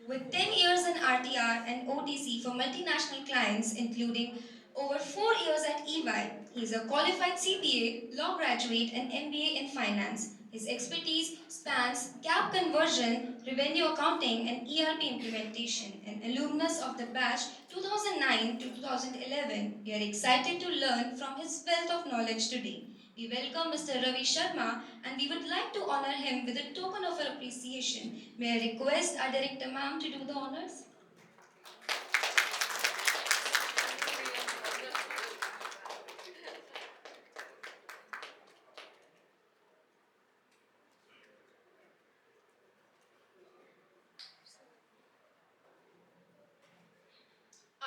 With 10 years in RTR and OTC for multinational clients, including over 4 years at EY, he is a qualified CPA, law graduate, and MBA in finance. His expertise spans gap conversion, revenue accounting, and ERP implementation. An alumnus of the batch 2009 to 2011, we are excited to learn from his wealth of knowledge today. We welcome Mr. Ravi Sharma and we would like to honor him with a token of our appreciation. May I request our director ma'am to do the honors?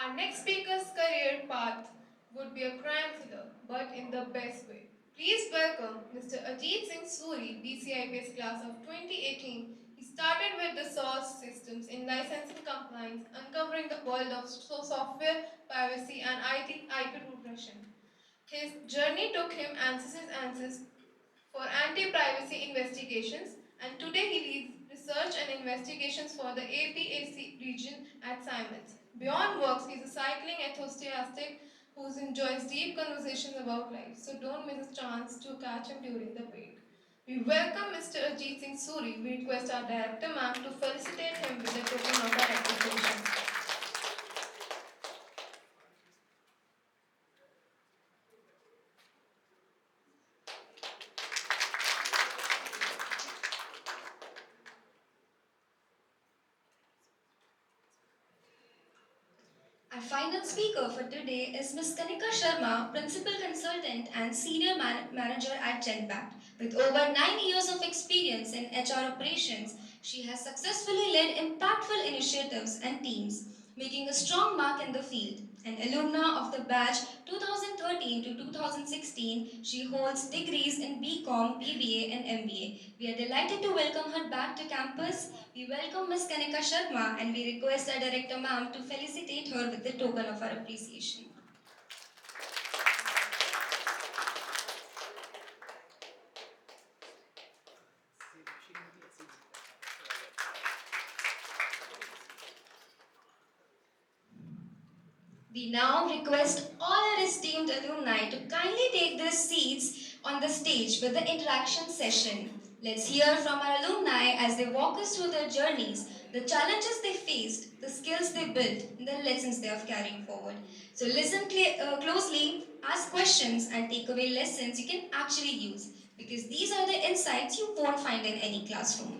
Our next speaker's career path would be a crime thriller, but in the best way. Please welcome Mr. Ajit Singh Suri, BCIPS class of 2018. He started with the source systems in licensing compliance, uncovering the world of software piracy and IP protection. His journey took him ANSYS for anti-privacy investigations, and today he leads research and investigations for the APAC region at Siemens. Beyond works, he's a cycling enthusiast who enjoys deep conversations about life, so don't miss a chance to catch him during the break. We welcome Mr. Ajit Singh Suri. We request our director ma'am to felicitate him with a token of our appreciation. Our final speaker for today is Ms. Kanika Sharma, Principal Consultant and Senior Manager at Genpact. With over 9 years of experience in HR operations, she has successfully led impactful initiatives and teams, making a strong mark in the field. An alumna of the batch 2013 to 2016, she holds degrees in BCom, BBA, and MBA. We are delighted to welcome her back to campus. We welcome Ms. Kanika Sharma and we request our director ma'am to felicitate her with the token of our appreciation. We now request all our esteemed alumni to kindly take their seats on the stage for the interaction session. Let's hear from our alumni as they walk us through their journeys, the challenges they faced, the skills they built, and the lessons they have carrying forward. So listen closely, ask questions, and take away lessons you can actually use because these are the insights you won't find in any classroom.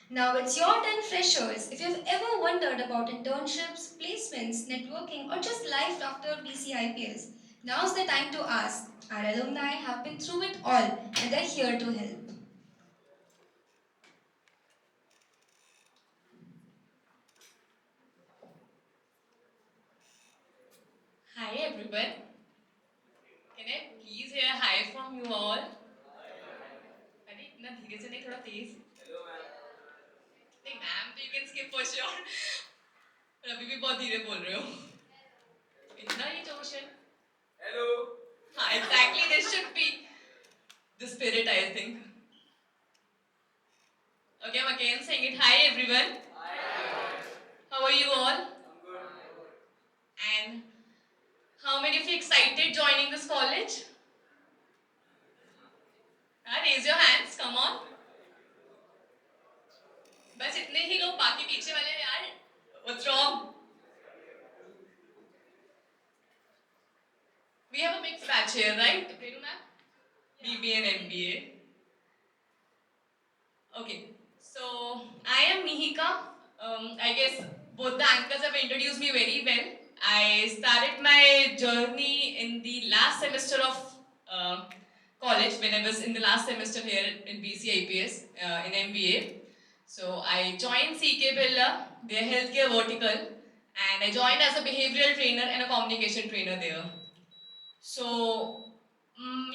Now it's your turn, freshers. If you've ever wondered about internships, placements, networking, or just life after BCIPS, now's the time to ask. Our alumni have been through it all and they're here to help. Hi everyone. Can I please hear hi from you all? अरे इतना धीरे से नहीं थोड़ा तेज नहीं ma'am तो you can skip for sure पर अभी भी बहुत धीरे बोल रहे हो इतना ही जोश है हेलो हाँ exactly this should be the spirit I think okay I'm again saying it hi everyone how are you all and how many of you excited joining this college raise your hands come on बस इतने ही लोग बाकी पीछे वाले यार what's wrong we have a mixed batch here right Renu ma'am BBA and MBA okay so I am Mihika I guess both the anchors have introduced me very well I started my journey in the last semester of uh, college when I was in the last semester here in BCIPS in MBA. So I joined CK Birla, their healthcare vertical, and I joined as a behavioral trainer and a communication trainer there. So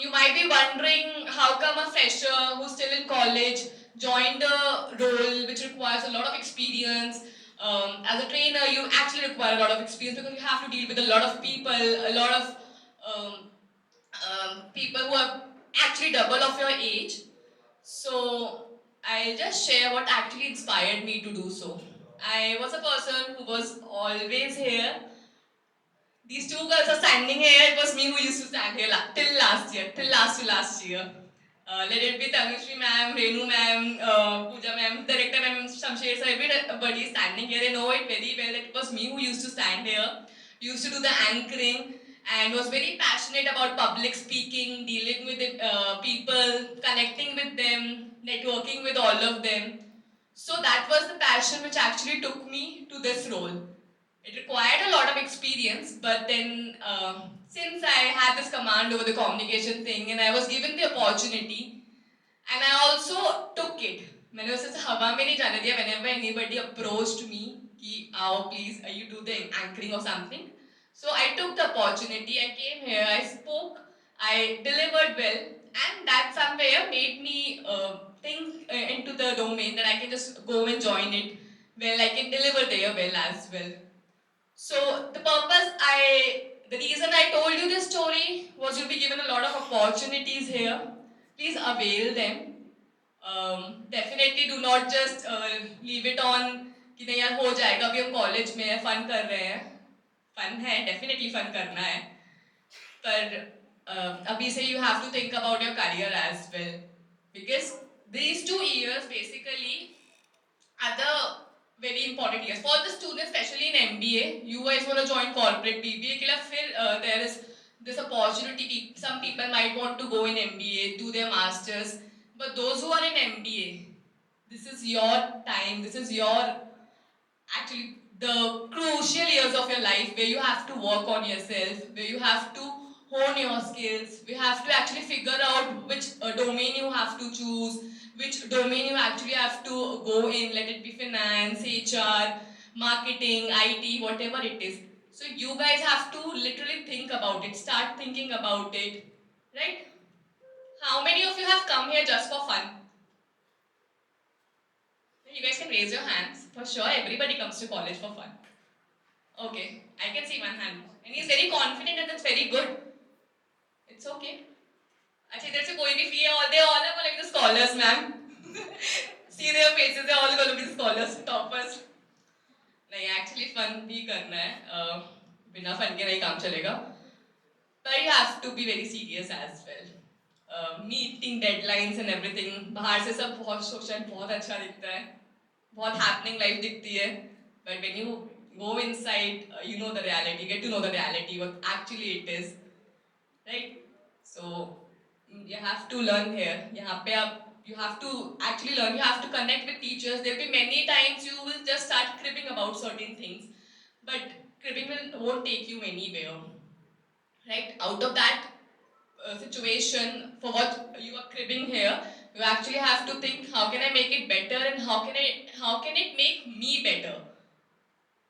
you might be wondering how come a fresher who's still in college joined a role which requires a lot of experience. As a trainer, you actually require a lot of experience because you have to deal with a lot of people, a lot of um, people who are actually double of your age. So I'll just share what actually inspired me to do so. I was a person who was always here. These two girls are standing here. It was me who used to stand here till last year, till last to last year. Let it be Tanushree ma'am, Renu ma'am, Pooja ma'am, director ma'am, Shamsher sir, everybody is standing here. They know it very well that it was me who used to stand here, used to do the anchoring, and was very passionate about public speaking, dealing with the, people, connecting with them, networking with all of them. So that was the passion which actually took me to this role. It required a lot of experience, but then since I had this command over the communication thing and I was given the opportunity, and I also took it. मैंने उसे हवा में नहीं जाने दिया whenever anybody approached me कि आओ please you do the anchoring or something. So I took the opportunity. I came here. I spoke. I delivered well, and that somewhere made me think into the domain that I can just go and join it. Well, I can deliver there well as well. So the reason I told you this story was you'll be given a lot of opportunities here. Please avail them. Definitely do not just leave it on कि नहीं यार हो जाएगा अभी हम college में है fun कर रहे हैं फन है डेफिनेटली फन करना है पर abhi say you have to think about your career as well because these 2 years basically are the very important years for the students, especially in MBA. You guys want to join corporate BBA के लिए फिर there is this opportunity. Some people might want to go in MBA, do their masters, but those who are in MBA, this is your time. This is your actually the crucial years of your life where you have to work on yourself, where you have to hone your skills, we have to actually figure out which domain you have to choose, which domain you actually have to go in, let it be finance, HR, marketing, IT, whatever it is. So you guys have to literally think about it, start thinking about it, right? How many of you have come here just for fun? You guys can raise your hands. For sure, everybody comes to college for fun. Okay, I can see one hand. And he's very confident and that's very good. It's okay. अच्छा इधर से कोई नहीं free है all they all are going to be the scholars ma'am. See their faces they're all going to be the scholars toppers. नहीं actually fun भी करना है बिना fun के नहीं काम चलेगा but you have to be very serious as well. Meeting deadlines and everything बाहर से सब बहुत social बहुत अच्छा दिखता है बहुत happening life दिखती है but when you go inside you know the reality, get to know the reality what actually it is, right? So you have to learn here यहाँ पे आप you have to actually learn, you have to connect with teachers. There'll be many times you will just start cribbing about certain things but cribbing won't take you anywhere, right? Out of that situation for what you are cribbing here, you actually have to think how can I make it better and how can it make me better.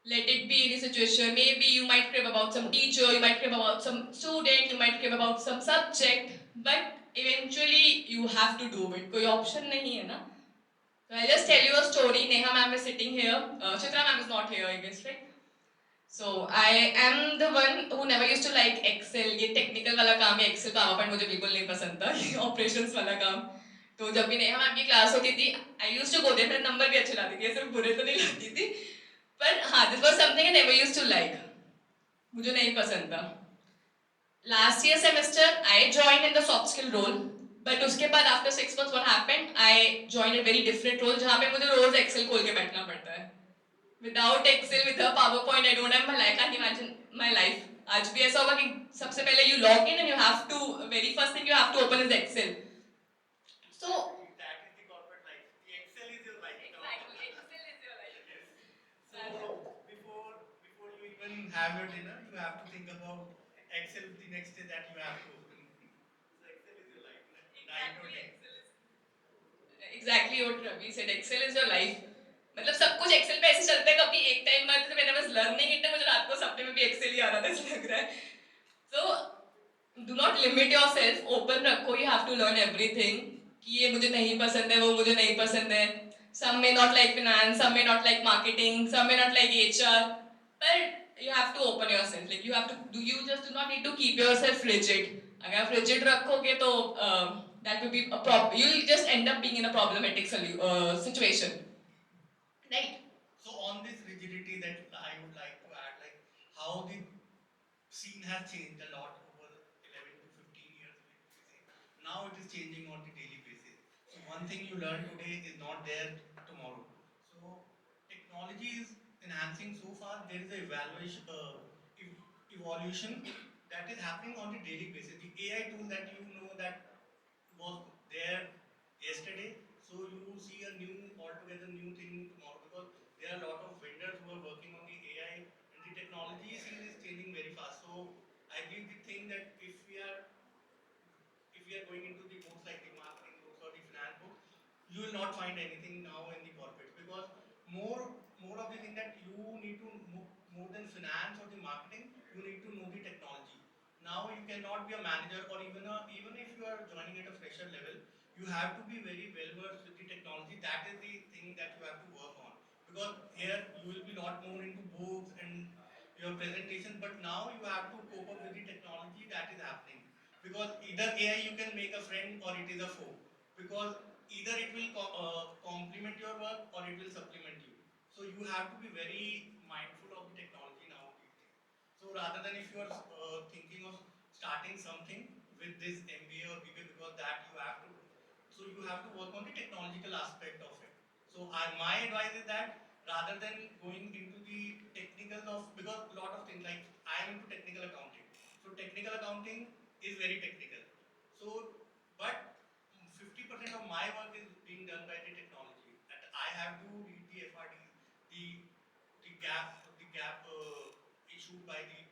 Let it be any situation. Maybe you might crib about some teacher, you might crib about some student, you might crib about some subject, but eventually you have to do it. कोई option नहीं है ना. So I'll just tell you a story. Neha ma'am is sitting here. Chitra ma'am is not here, I guess, right? So I am the one who never used to like Excel. ये technical वाला काम है Excel PowerPoint मुझे बिल्कुल नहीं पसंद था. ये operations वाला काम. तो जब भी नेहा मैम की क्लास होती थी, I used to go there. मेरे नंबर भी अच्छे लाती थी. सिर्फ बुरे तो नहीं लाती थी. पर हाँ, this was something I never used to like. मुझे नहीं पसंद था. Last year semester, I joined in the soft skill role. But उसके बाद after 6 months, what happened? I joined a very different role जहाँ पे मुझे रोज Excel खोल के बैठना पड़ता है. Without Excel, with a PowerPoint, I don't have my life. I can't imagine my life. आज भी ऐसा होगा कि सबसे पहले you log in and you have to very first thing you have to open is Excel. So That is the corporate life. The Excel is your life now. exactly, Excel is your life. Yes. So before you even have your dinner, you have to think about Excel the next day that you have to open. So Excel is your life exactly what Ravi said. Excel is your life. मतलब सब कुछ Excel पे ऐसे चलता है कभी एक time में तो मैंने बस लर्निंग इट मुझे रात को सपने में भी एक्सेल ही आ रहा था ऐसा लग रहा है so do not limit yourself open रखो you have to learn everything कि ये मुझे नहीं पसंद है वो मुझे नहीं पसंद है some may not like finance some may not like marketing some may not like HR but you have to open yourself like you have to do you just do not need to keep yourself rigid अगर आप rigid रखोगे तो that will be a problem you'll just end up being in a problematic situation right So on this rigidity, that I would like to add, like how the scene has changed a lot over 11 to 15 years, if we say. Now it is changing on the daily basis. So one thing you learn today is not there tomorrow. So technology is enhancing so far. There is a evolution that is happening on the daily basis. The AI tool that you know that was there yesterday, so you see a new, altogether new thing tomorrow, because there are a lot of vendors who are working on the AI, and the technology scene is changing very fast. So I believe the thing that if we are going into the books like the marketing books or the finance books, you will not find anything now in the corporates, because more of the thing that you need to more than finance or the marketing, you need to know the technology. Now you cannot be a manager, or even if you are joining at a fresher level, you have to be very well versed with the technology. That is the thing that you have to work on, because here you will be a lot more into books and your presentations, but now you have to cope up with the technology that is happening, because either AI you can make a friend or it is a foe, because either it will complement your work or it will supplement you. So you have to be very mindful of the technology now these days. So rather than if you are thinking of starting something with this MBA or BBA, because that you have to, so you have to work on the technological aspect of it. So my advice is that rather than going into the technicals of, because a lot of things like I am into technical accounting. So technical accounting is very technical. So, but 50% of my work is being done by the technology. And I have to read the FRDs, the gap issued by the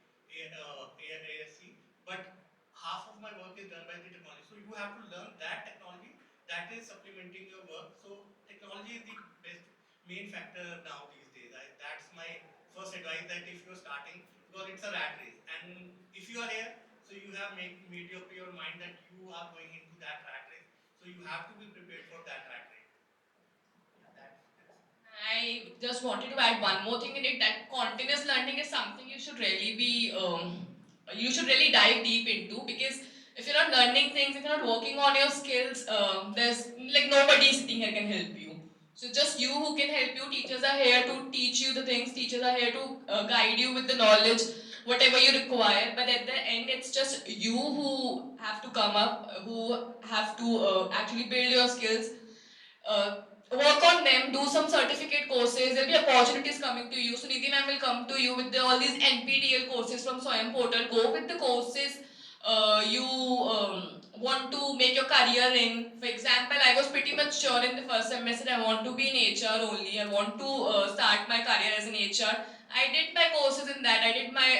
ASC, but half of my work is done by the technology. So you have to learn that technology that is supplementing your work. So technology is the best main factor now these days. That's my first advice, that if you're starting, because it's a rat race, and if you are here, so you have made up your mind that you are going into that rat race. So you have to be prepared for that rat race. Yeah, that's I just wanted to add one more thing in it that continuous learning is something you should really dive deep into because if you're not learning things, if you're not working on your skills, there's like nobody sitting here can help you. So just you who can help you. Teachers are here to teach you the things. Teachers are here to guide you with the knowledge, whatever you require. But at the end, it's just you who have to come up, who have to actually build your skills uh, work on them, do some certificate courses. There'll be opportunities coming to you. So Nidhi ma'am will come to you with all these NPTEL courses from Swayam portal. Go with the courses you want to make your career in. For example, I was pretty much sure in the first semester I want to be in HR only. I want to start my career as an HR. I did my courses in that. I did my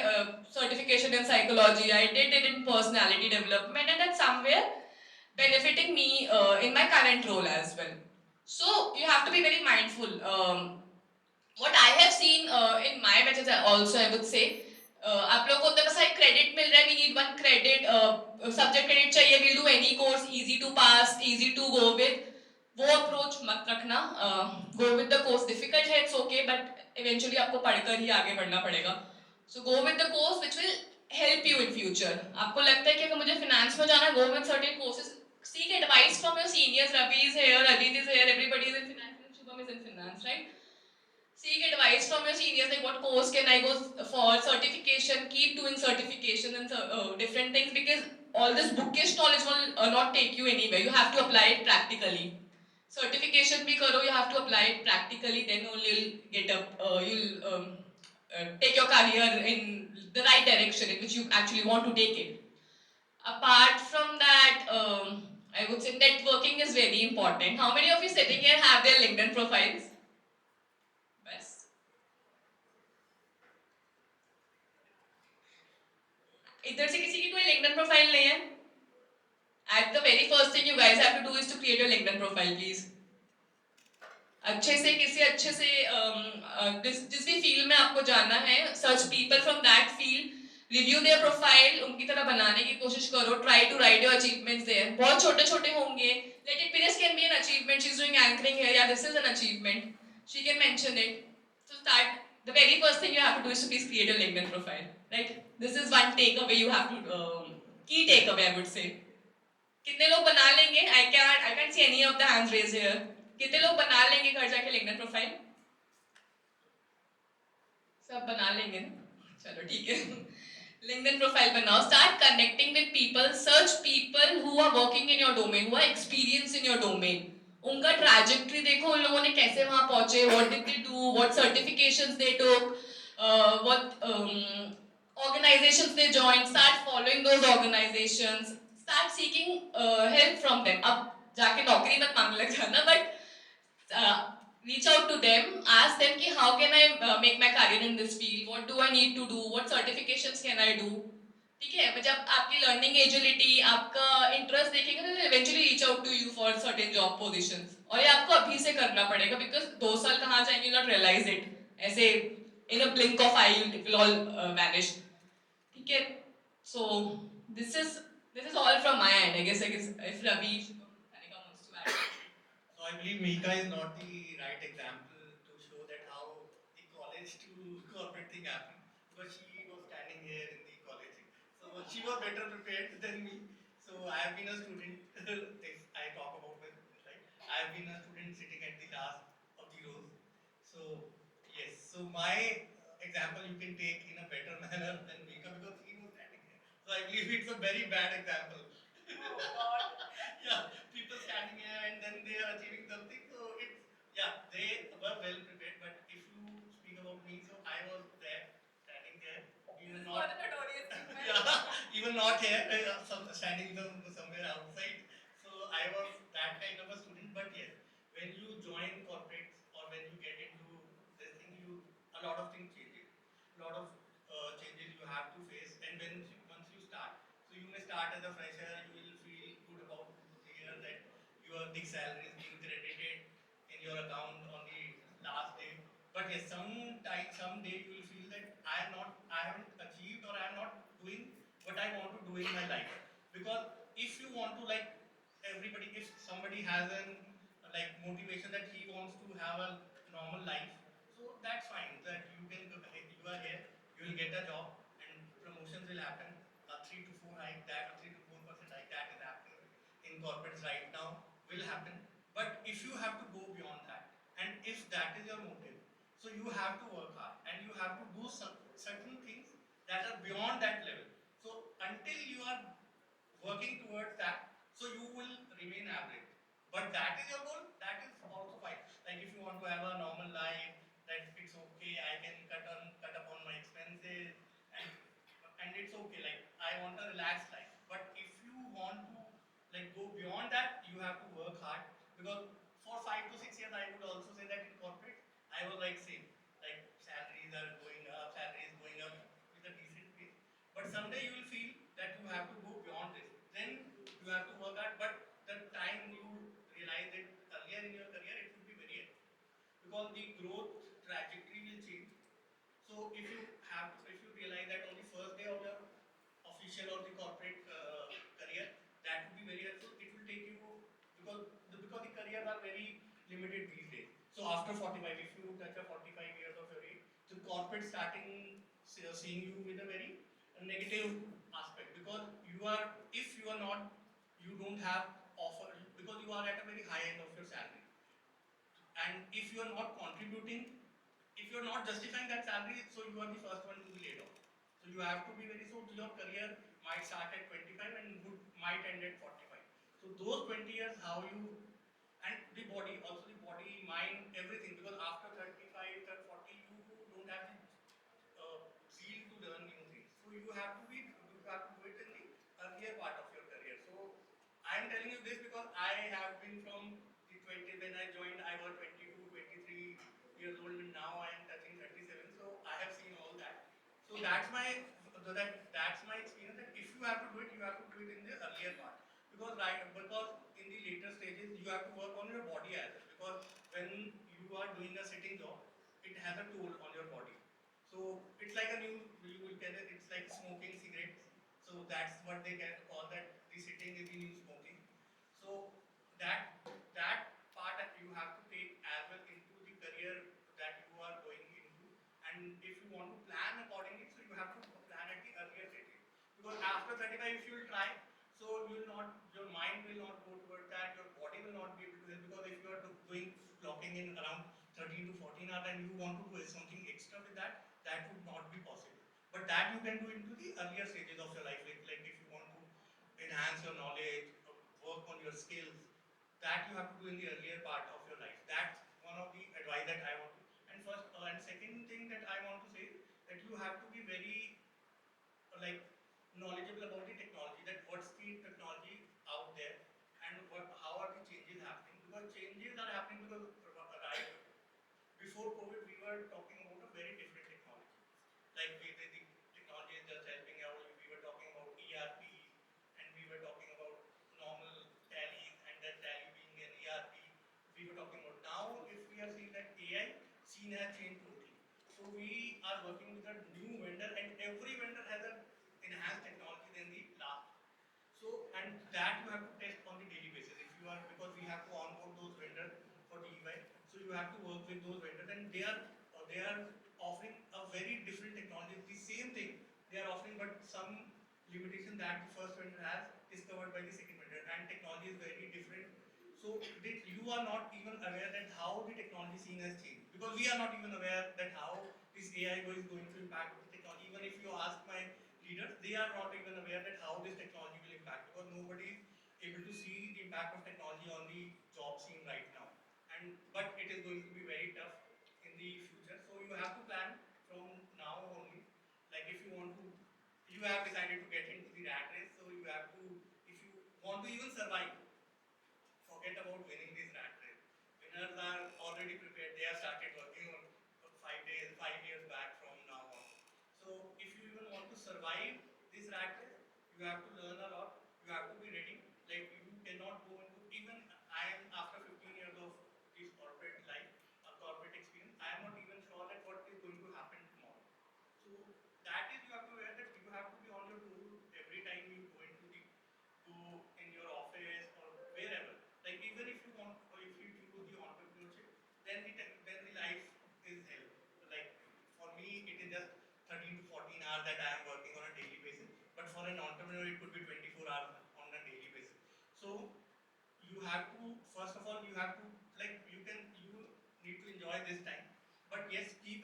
certification in psychology. I did it in personality development, and that's somewhere benefiting me in my current role as well. So you have to be very mindful. What I have seen in my batches also, I would say, आप लोगों को उतना बस एक credit मिल रहा है, we need one credit, subject credit चाहिए, we'll do any course, easy to pass, easy to go with. वो अप्रोच मत रखना. Go with the course difficult है, इट्स ओके, बट इवेंचुअली आपको पढ़कर ही आगे बढ़ना पड़ेगा. So go with the course which will help you in future. आपको लगता है कि अगर मुझे फिनेंस में जाना है, go with certain courses, seek advice from your seniors. Ravi is here, Ajit is here, everybody is in finance, Shubham is in finance, right? Seek advice from your seniors, like what course can I go for, certification, keep doing certification and different things, because all this bookish knowledge will not take you anywhere. You have to apply it practically. Certification bhi karo, you have to apply it practically, then only you'll get up, you'll take your career in the right direction in which you actually want to take it. Apart from that, I would say networking is very important. How many of you sitting here have their LinkedIn profiles? Best. इधर से किसी की कोई LinkedIn profile नहीं है? At the very first thing you guys have to do is to create your LinkedIn profile, please. अच्छे से किसी अच्छे से जिस भी फील्ड में आपको जाना है, search people from that field, review their profile, उनकी तरह बनाने की कोशिश करो, try to write your achievements there. बहुत छोटे छोटे होंगे, let it be, this can be an achievement, she is doing anchoring here, या this is an achievement, she can mention it. So start, the very first thing you have to do is to please create a LinkedIn profile, right? This is one takeaway you have to, key takeaway I would say. कितने लोग बना लेंगे? I can't see any of the hands raised here. कितने लोग बना लेंगे घर जाके लिंक्डइन प्रोफाइल? सब बना लेंगे ना? चलो ठीक है। LinkedIn profile बनाओ, start connecting with people, search people who are working in your domain, who are experienced in your domain. उनका trajectory देखो, उन लोगों ने कैसे वहां पहुंचे, what did they do, what certifications they took, what organizations they joined, start following those organizations, start seeking help from them. अब जाके नौकरी मत मांगने लग जाना, but uh, reach out to them, ask them कि how can I make my career in this field, what do I need to do, what certifications can I do. ठीक है, जब आपकी लर्निंग एजिलिटी, आपका इंटरेस्ट देखेंगे ना, eventually reach out to you for certain job positions. और ये आपको अभी से करना पड़ेगा, बिकॉज 2 साल कहाँ जाएंगे, नॉट रियलाइज इट, ऐसे in a blink of eye it will all vanish. ठीक है, so this is all from my end, I guess if Ravi Kanika wants to add. So I believe Mika is not the right example to show that how the college to corporate thing happened, because she was standing here in the college. So she was better prepared than me. So I have been a student. If I talk about my students, right? I have been a student sitting at the last of the rows. So yes. So my example you can take in a better manner than Mika, because he was standing here. So I believe it's a very bad example. Oh God. Yeah, people standing here and then they are achieving something. So it's, yeah, they were well prepared. But if you speak about me, so I was there, standing there, even not. Yeah, even not here, standing somewhere outside. So I was that kind of a student. But yes, when you join corporates or when you get into this thing, you, a lot of things changes. A lot of changes you have to face. And when once you start, so you may start as a fresher, you will feel good about 2 3 years that your the salary is being credited in your account on the last day. But yes, someday you will feel that I haven't achieved, or I am not doing what I want to do in my life. Because if you want to, like, everybody, if somebody has an like motivation that he wants to have a normal life, so that's fine, that you can you are here, you will get a job, and promotions will happen, a 3 to 4 hike, that a 3 to 4% hike that is happening in corporates right now will happen. But if you have to go beyond that, and if that is your motive, so you have to work hard and you have to do certain things that are beyond that level. So until you are working towards that, so you will remain average. But that is your goal, that is also fine. Like if you want to have a normal life, that it's okay, I can cut upon my expenses, and it's okay. Like I want a relaxed life. But if you want to like go beyond that, you have to work hard. Because for 5 to 6 years, I would also say that in corporate, I was like same. Like salaries are going up, salary is going up with a decent pace. But someday you will feel that you have to go beyond this. Then you have to work hard. But the time you realize it earlier in your career, it would be very early, because the growth trajectory will change. So if you realize that on the first day of your official or the corporate career, that would be very helpful. It will take you, because the careers are very limited these days. So after 45, if you touch a 45 years of your age, the corporate starting seeing you with a very negative aspect, because you are, if you are not, you don't have offer, because you are at a very high end of your salary, and if you are not contributing, if you are not justifying that salary, so you are the first one to be laid off. So you have to be very, so your career might start at 25 and might end at 45. So those 20 years, how you, and the body, also the body, mind, everything, because after 35, 40, you don't have the zeal to learn new things. So you have to do it in the earlier part of your career. So I am telling you this because I have been from the 20, when I joined, I was 22, 23 years old, and now I am touching 37. So I have seen all that. So that's my experience. That if you have to do it, you have to do it in the earlier part, because in the later stages you have to work on your body as well. Because when you are doing a sitting job, it has a toll on your body. So it's like a new, you will get it, it's like smoking cigarettes. So that's what they can call that the sitting is the new smoking. So that that part that you have to take as well into the career that you are going into. And if you want to plan accordingly, so you have to plan at the earlier stage. Because after 35, if you will try, so you will not, your mind will not go towards that, your body will not be able to help. Because if you are doing clocking in around 13 to 14 hours and you want to do something extra with that, that would not be possible. But that you can do into the earlier stages of your life, like if you want to enhance your knowledge, work on your skills, that you have to do in the earlier part of your life. That's one of the advice that I want to. And first and second thing that I want to say that you have to be very like knowledgeable about the technology. That what's the technology out there and how are the changes happening? Because changes are happening because right before COVID, we were talking about a very different technology. Like the technology is just helping out. We were talking about ERP, and we were talking about normal tallies, and that tally being an ERP. We were talking about now. If we are seeing that AI scene has changed totally. So we are working with a new vendor, and every vendor has an enhanced technology than the last. So, and that you have to test on the daily basis. If you are, because we have to onboard those vendors for the EY, so you have to work with those vendors, and they are offering a very different technology. The same thing they are offering, but some limitation that the first vendor has is covered by the second vendor, and technology is very different. So you are not even aware that how the technology scene has changed, because we are not even aware that how this AI is going to impact the technology. Even if you ask my leaders, they are not even aware that how this technology will impact, because nobody is able to see the impact of technology on the job scene right now. And but it is going to be very tough in the future. So you have to plan from now only. Like if you want to, you have decided to get into the rat race, so you have to, if you want to even survive, forget about winning this rat race. Winners are already prepared. They have started working on 5 days, 5 years back from now on. So if you even want to survive this rat race, you have to learn a lot. You have to be ready. Like you cannot go into, even I am after 15 years of this corporate life, a corporate experience, I am not even sure that what is going to happen tomorrow. So that is, you have to aware that you have to be on your toes every time you go into the, go in your office or wherever. Like even if you want, or if you choose the entrepreneurship, then the life is hell. Like for me, it is just 13 to 14 hours that I am working on a daily basis. But for an entrepreneur, it could be 24 hours on a daily basis. So you have to, first of all, you have to, like you need to enjoy this time. But yes, keep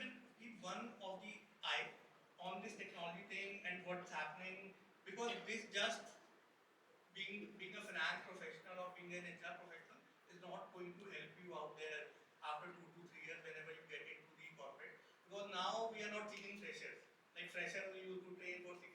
one of the eye on this technology thing and what's happening, because this just being a finance professional or being an HR professional is not going to help you out there after 2 to 3 years whenever you get into the corporate. Because now we are not seeing freshers. Like freshers, we used to train for 6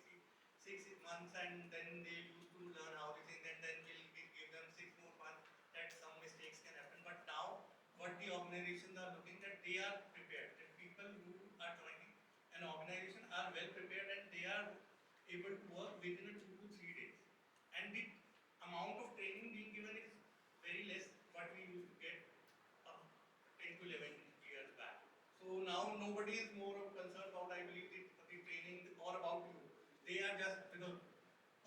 months, and then they used to learn how to think, and then we'll give them 6 more months that some mistakes can happen. But now, what the organizations are looking at, they are prepared. That people who are joining an organization are well prepared, and they are able to work within a 2 to 3 days. And the amount of training being given is very less what we used to get 10 to 11 years back. So now nobody is more concerned about, I believe, the training or about you. They are just, because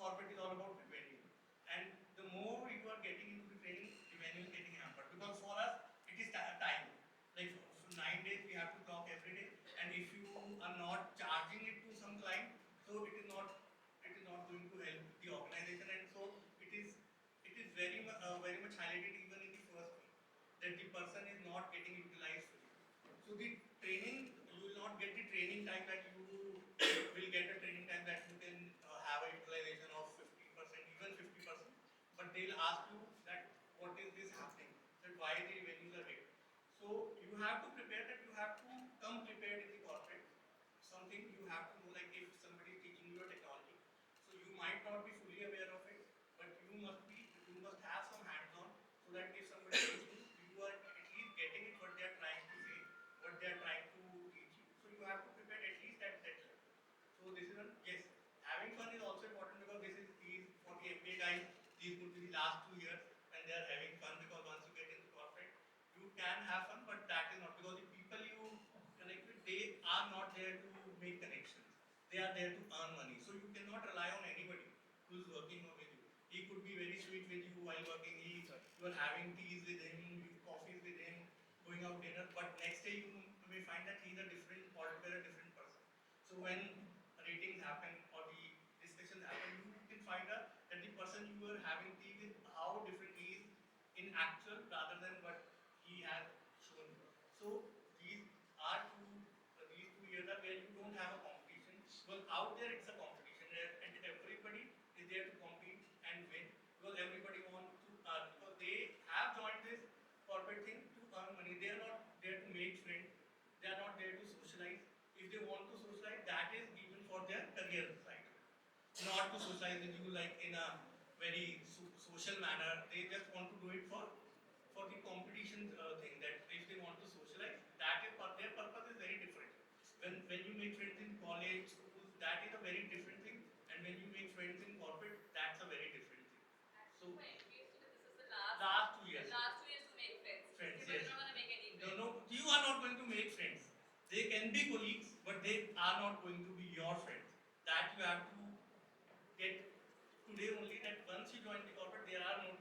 corporate is all about revenue. And the more you are getting into the training, revenue is getting hampered. Because for us, it is time. Like for 9 days, we have to talk every day. And if you are not charging it to some client, so it is not going to help the organization. And so it is very much highlighted even in the first week that the person is not getting utilized fully. So the training, you will not get the training time that you will get a training time that you can have a utilization of 50%, even 50%. But they'll ask you that what is this happening? That why the revenues are hit. So you have to prepare, that you have to come prepared in the corporate. Something you have to know, like if somebody is teaching you a technology, so you might not be fully aware of it, but you must have some hands-on, so that if somebody is teaching you, you are at least getting it what they are trying to say, what they are trying to teach you. So you have to prepare at least at that level. So this is yes, having fun is also important, because this is these for the MBA guys. These would be the last 2 years when they are having fun, because once you get into corporate, you can have fun, but that is not They are there to earn money. So you cannot rely on anybody who's working with you. He could be very sweet with you while working. You are having teas with him, coffees with him, going out dinner. But next day you may find that he's a different, altogether different person. So when ratings happen or the discussions happen, you can find out that the person you were having tea with, how different he is in actual rather than what he has shown you. So these are these 2 years are where you don't have a competition. Because out there it's a competition and everybody is there to compete and win because everybody wants to earn because they have joined this corporate thing to earn money. They are not there to make friends. They are not there to socialize. If they want to socialize, that is even for their career side, not to socialize with you like in a very social manner. They just want to do it for the competition thing. That if they want to socialize, that is their purpose is very different. When you make friends in college, schools, that is a very different thing. And when you make friends in corporate, that's a very different thing. So For education, this is the last last 2 years. the last 2 years to make friends. Friends, People yes. don't want to make any No, friends. no, you are not going to make friends. They can be colleagues, but they are not going to be your friends. That you have to get today only that once you join the corporate, there are not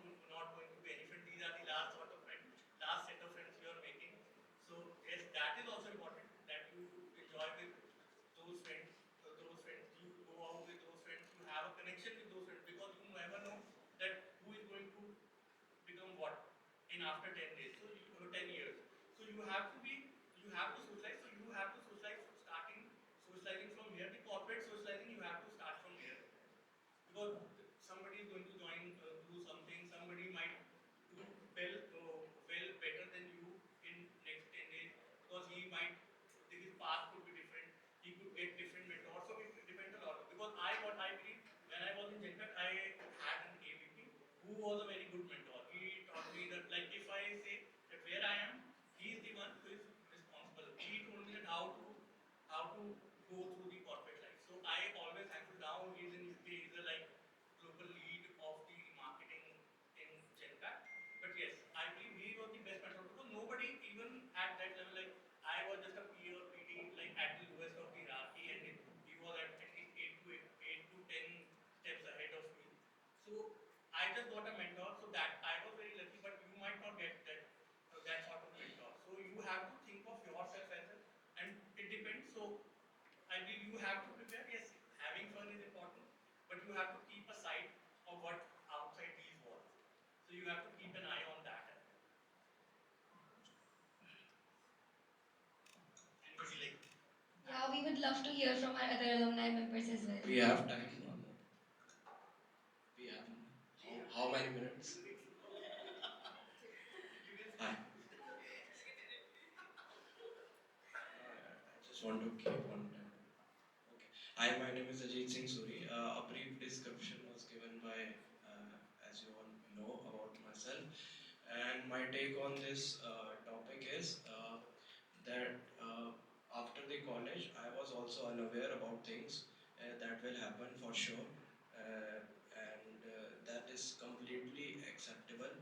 going to be any friends. These are the last sort of friends, last set of friends you are making. So yes, that is also important that you enjoy with those friends. You go out with those friends. You have a connection with those friends because you never know that who is going to become what in after 10 days. So 10 years. So you have to socialize. So you have to socialize from starting socializing from here. The corporate socializing you have to start from here because somebody is going to do something. Somebody might do well better than you in next 10 days because he might his path could be different. He could get different mentors. So it depends a lot because what I believe when I was in Genpact, I had an AVP who was a very good mentor. He taught me that like if I say that where I am, he is the one who is responsible. He told me that how to go through the corporate life. So I always handle down. He's in UK. He's a like global lead of the marketing in Genpact. But yes, I believe he was the best mentor because nobody even at that level like I was just a peer or PD like at the lowest of the hierarchy and he was at least 8 to 10 steps ahead of me. So I just got a mentor, so that I was very lucky. But you might not get that sort of mentor. So you have to think of yourself as well, and it depends. So I believe you have to prepare. Yes, having fun is important, but you have to keep a sight of what outside these walls. So you have to keep an eye on that. Anybody like? Yeah, we would love to hear from our other alumni members as well. We have time or no? We have how many minutes? Hi. I just want to keep on time. Okay. Hi, my name is Ajit Singh Suri. A brief description was given by, as you all know, about myself. And my take on this topic is that after the college, I was also unaware about things that will happen for sure, and that is completely acceptable.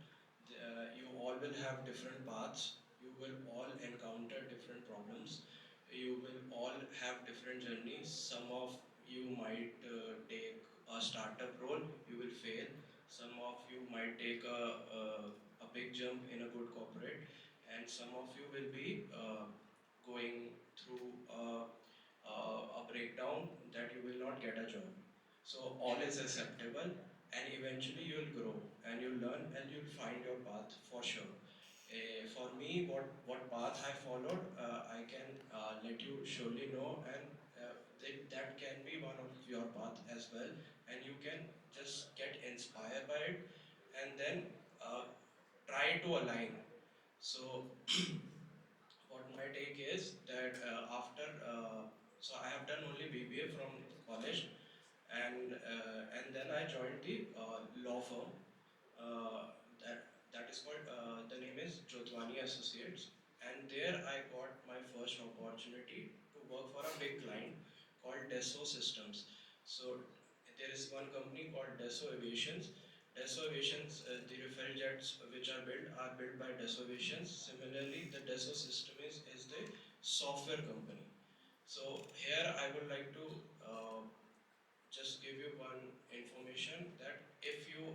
You all will have different paths. You will all encounter different problems. You will all have different journeys. Some of you might take a startup role. You will fail. Some of you might take a big jump in a good corporate, and some of you will be going through a breakdown that you will not get a job. So all is acceptable, and eventually you'll grow and you'll learn and you'll find your path for sure. For me, what path I followed, I can let you surely know, and that can be one of your path as well, and you can just get inspired by it, and then try to align. So what my take is that so I have done only BBA from college, and then I joined the law firm. That is called the name is Jotwani Associates, and there I got my first opportunity to work for a big client called Deso Systems. So there is one company called Deso Aviations. Deso Aviations, the Rafale jets which are built by Deso Aviations. Similarly, the Deso system is the software company. So here I would like to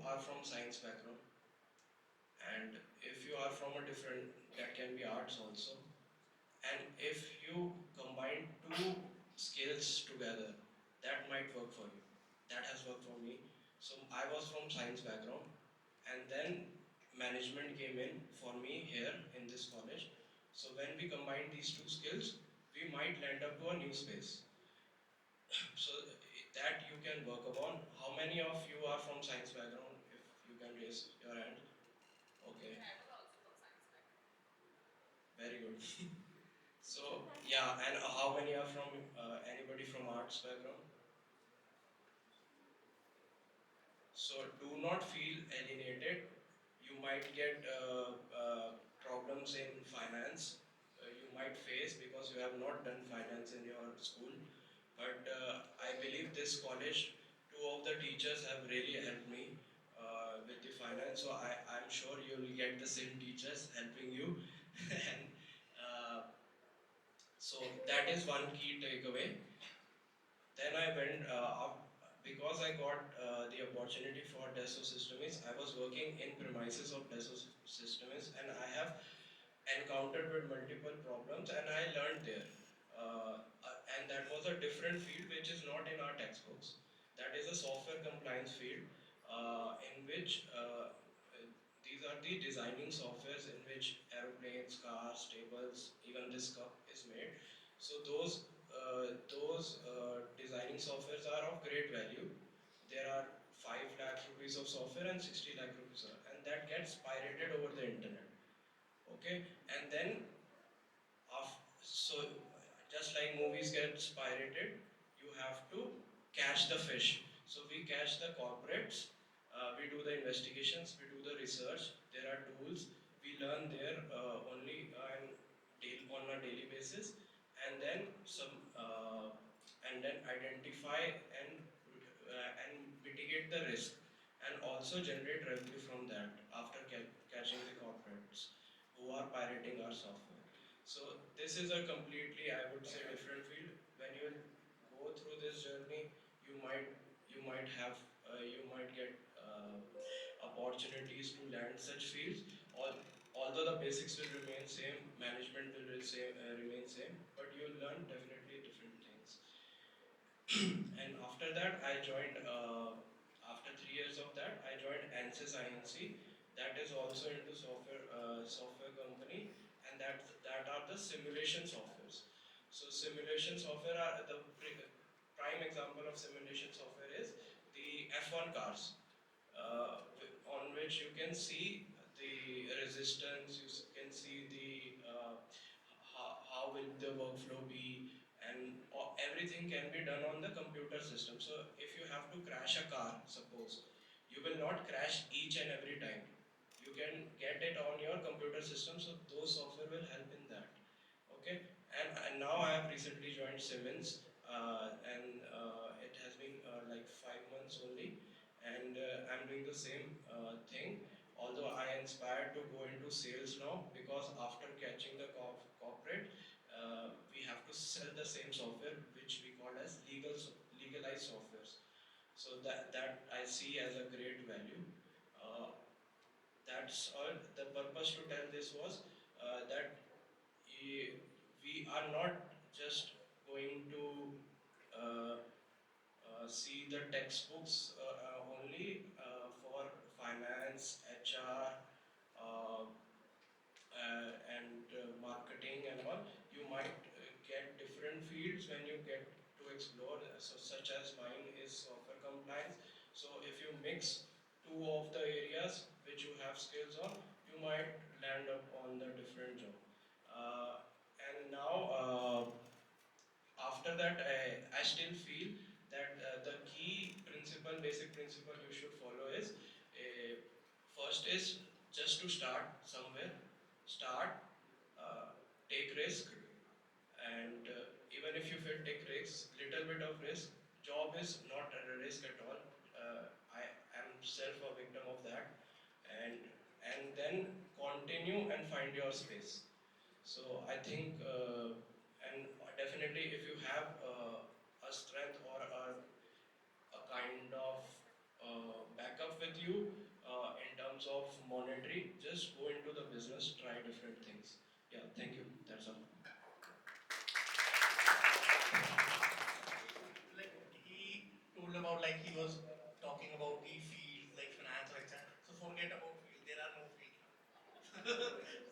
are from science background, and if you are from a different, that can be arts also, and if you combine two skills together, that might work for you. That has worked for me. So I was from science background, and then management came in for me here in this college. So when we combine these two skills, we might land up to a new space. So that you can work upon. How many of you are from science background? If you can raise your hand. Okay, very good. So yeah, and how many are from anybody from arts background? So do not feel alienated. You might get problems in finance. You might face because you have not done finance in your school. But I believe this college, two of the teachers have really helped me with the finance. So I'm sure you will get the same teachers helping you. And so that is one key takeaway. Then I went up because I got the opportunity for Dassault Systems. I was working in premises of Dassault Systems, and I have encountered with multiple problems, and I learned there. And that was a different field which is not in our textbooks. That is a software compliance field in which these are the designing softwares in which aeroplanes, cars, tables, even this cup is made. So those designing softwares are of great value. There are 5 lakh rupees of software and 60 lakh rupees, and that gets pirated over the internet. Okay, and then so just like movies get pirated, you have to catch the fish. So we catch the corporates, we do the investigations, we do the research. There are tools we learn there only on a daily basis, and then identify and mitigate the risk, and also generate revenue from that after catching the corporates who are pirating our software. So this is a completely, I would say, different field. When you go through this journey, you might you might get opportunities to land such fields. Although the basics will remain same, management will remain same, but you'll learn definitely different things. And after that, I joined. After 3 years of that, I joined ANSYS INC. That is also into software company, and that are the simulation softwares. So simulation software are the prime example of simulation software is the F1 cars, on which you can see the resistance, you can see the how will the workflow be, and everything can be done on the computer system. So if you have to crash a car, suppose, you will not crash each and every time. You can get it on your computer system, so those software will help in that. Okay, and now I have recently joined Siemens, and it has been like 5 months only, and I'm doing the same thing. Although I inspired to go into sales now, because after catching the corporate, we have to sell the same software, which we call as legalized softwares. So that I see as a great value. Uh, that's all. The purpose to tell this was that we are not just going to uh, see the textbooks only for finance, HR, uh, and marketing and all. You might get different fields when you get to explore. So, such as mine is software compliance. So, if you mix two of the areas which you have skills on, you might land up on the different job. Uh, and now, after that, I still feel that the key principle, basic principle you should follow is uh, first is just to start somewhere, start, uh, take risk, and even if you feel take risks, little bit of risk, job is not a risk at all. I am self a victim of that, and then continue and find your space. So I think, and definitely, if you have a strength or a kind of backup with you in terms of monetary. Just go into the business, try different things. Yeah, thank you. That's all. Like he told about, like he was talking about the fields like finance or HR. So forget about field. There are no fields now.